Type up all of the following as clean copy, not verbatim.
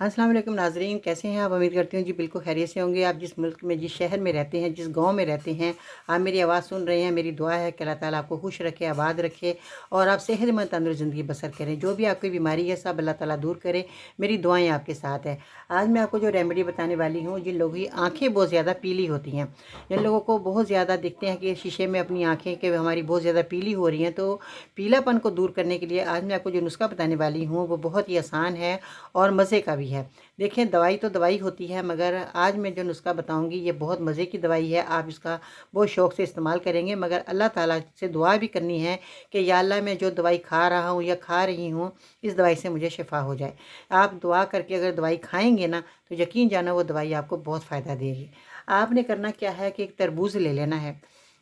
अस्सलाम वालेकुम नाज़रीन, कैसे हैं आप? उम्मीद करती हूँ जी बिल्कुल खैरियत से होंगे। आप जिस मुल्क में, जिस शहर में रहते हैं, जिस गांव में रहते हैं, आप मेरी आवाज़ सुन रहे हैं, मेरी दुआ है कि अल्लाह ताला आपको खुश रखे, आबाद रखे और आप सेहतमंद तंदुरुस्त ज़िंदगी बसर करें। जो भी आपकी बीमारी है सब अल्लाह ताला दूर करे। मेरी दुआएँ आपके साथ है। आज मैं आपको जो रेमेडी बताने वाली हूँ, जिन लोगों की आँखें बहुत ज़्यादा पीली होती हैं, जिन लोगों को बहुत ज़्यादा दिखते हैं कि शीशे में अपनी आँखें कि हमारी बहुत ज़्यादा पीली हो रही हैं, तो पीलापन को दूर करने के लिए आज मैं आपको जो नुस्खा बताने वाली हूँ वो बहुत ही आसान है और मज़े का भी है। देखें, दवाई तो दवाई होती है, मगर आज मैं जो नुस्खा बताऊंगी ये बहुत मज़े की दवाई है। आप इसका बहुत शौक़ से इस्तेमाल करेंगे, मगर अल्लाह ताला से दुआ भी करनी है कि या अल्लाह, मैं जो दवाई खा रहा हूँ या खा रही हूँ, इस दवाई से मुझे शिफा हो जाए। आप दुआ करके अगर दवाई खाएंगे ना, तो यकीन जाना वो दवाई आपको बहुत फ़ायदा देगी। आपने करना क्या है कि एक तरबूज ले लेना है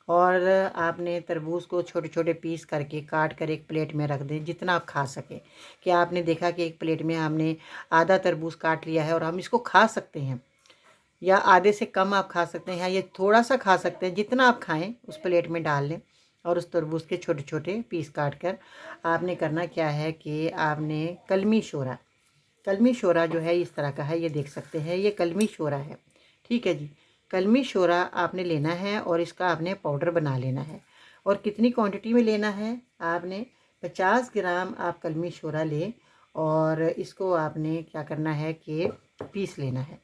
और आपने तरबूज को छोटे छोटे पीस करके काट कर एक प्लेट में रख दें, जितना आप खा सकें। कि आपने देखा कि एक प्लेट में हमने आधा तरबूज काट लिया है और हम इसको खा सकते हैं, या आधे से कम आप खा सकते हैं, या ये थोड़ा सा खा सकते हैं। जितना आप खाएं उस प्लेट में डाल लें और उस तरबूज के छोटे छोटे पीस काट कर आपने करना क्या है कि आपने कलमी शोरा जो है इस तरह का है, ये देख सकते हैं, ये कलमी शोरा है। ठीक है जी, कलमी शोरा आपने लेना है और इसका आपने पाउडर बना लेना है। और कितनी क्वांटिटी में लेना है? आपने 50 ग्राम आप कलमी शोरा लें और इसको आपने क्या करना है कि पीस लेना है।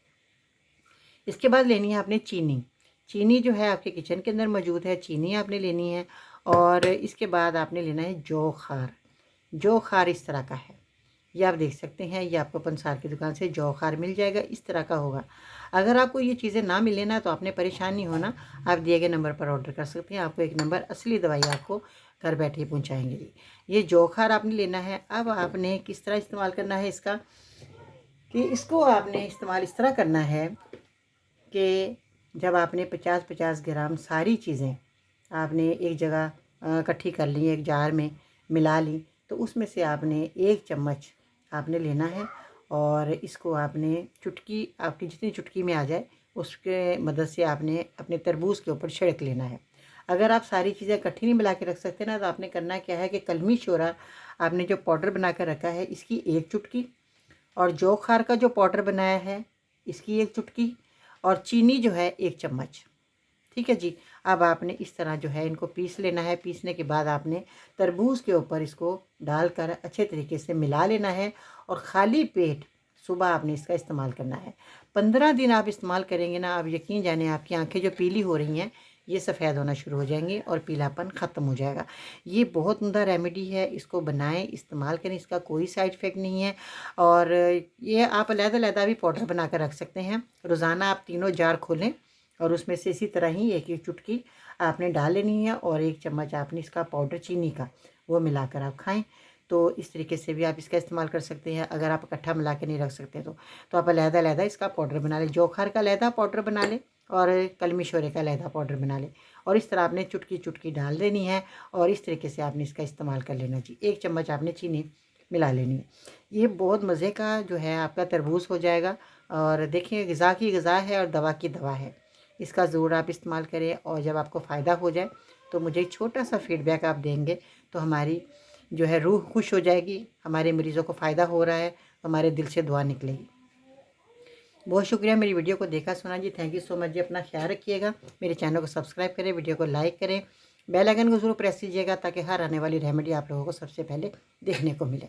इसके बाद लेनी है आपने चीनी। चीनी जो है आपके किचन के अंदर मौजूद है, चीनी आपने लेनी है। और इसके बाद आपने लेना है जौ खार। जौ खार इस तरह का है, ये आप देख सकते हैं, ये आपको पंसार की दुकान से जौ खार मिल जाएगा, इस तरह का होगा। अगर आपको ये चीज़ें ना मिले ना, तो आपने परेशान नहीं होना, आप दिए गए नंबर पर ऑर्डर कर सकते हैं। आपको एक नंबर असली दवाई आपको घर बैठे पहुंचाएंगे जी। ये जौ खार आपने लेना है। अब आपने किस तरह इस्तेमाल करना है इसका, कि इसको आपने इस्तेमाल इस तरह करना है कि जब आपने 50-50 ग्राम सारी चीज़ें आपने एक जगह इकट्ठी कर ली, एक जार में मिला ली, तो उसमें से आपने 1 चम्मच आपने लेना है और इसको आपने चुटकी, आपकी जितनी चुटकी में आ जाए उसके मदद से आपने अपने तरबूज के ऊपर छिड़क लेना है। अगर आप सारी चीज़ें इकट्ठी नहीं मिला के रख सकते ना, तो आपने करना क्या है कि कलमी शोरा आपने जो पाउडर बना कर रखा है इसकी 1 चुटकी, और जौ खार का जो पाउडर बनाया है इसकी 1 चुटकी, और चीनी जो है 1 चम्मच। ठीक है जी। अब आपने इस तरह जो है इनको पीस लेना है। पीसने के बाद आपने तरबूज के ऊपर इसको डालकर अच्छे तरीके से मिला लेना है और ख़ाली पेट सुबह आपने इसका इस्तेमाल करना है। 15 दिन आप इस्तेमाल करेंगे ना, आप यकीन जाने आपकी आंखें जो पीली हो रही हैं ये सफ़ेद होना शुरू हो जाएंगी और पीलापन ख़त्म हो जाएगा। ये बहुत उम्दा रेमेडी है, इसको बनाएं, इस्तेमाल करें, इसका कोई साइड इफ़ेक्ट नहीं है। और ये आप अलग-अलग भी पाउडर बना कर रख सकते हैं। रोज़ाना आप तीनों जार खोलें और उसमें से इसी तरह ही एक एक चुटकी आपने डाल लेनी है और 1 चम्मच आपने इसका पाउडर चीनी का वो मिलाकर आप खाएं। तो इस तरीके से भी आप इसका इस्तेमाल कर सकते हैं। अगर आप इकट्ठा मिला के नहीं रख सकते तो आप अलग-अलग इसका पाउडर बना लें। जोखार का अलग पाउडर बना लें और कलमी शोरे का अलग पाउडर बना लें, और इस तरह आपने चुटकी चुटकी डाल देनी है और इस तरीके से आपने इसका इस्तेमाल कर लेना जी। 1 चम्मच आपने चीनी मिला लेनी है। ये बहुत मज़े का जो है आपका तरबूज हो जाएगा। और देखिए, ग़िज़ा की ग़िज़ा है और दवा की दवा है। इसका ज़रूर आप इस्तेमाल करें और जब आपको फ़ायदा हो जाए तो मुझे एक छोटा सा फ़ीडबैक आप देंगे, तो हमारी जो है रूह खुश हो जाएगी। हमारे मरीज़ों को फ़ायदा हो रहा है, हमारे दिल से दुआ निकलेगी। बहुत शुक्रिया मेरी वीडियो को देखा सुना जी। थैंक यू सो मच जी। अपना ख्याल रखिएगा। मेरे चैनल को सब्सक्राइब करें, वीडियो को लाइक करें, बेल आइकन को ज़रूर प्रेस कीजिएगा ताकि हर आने वाली रेमेडी आप लोगों को सबसे पहले देखने को मिले।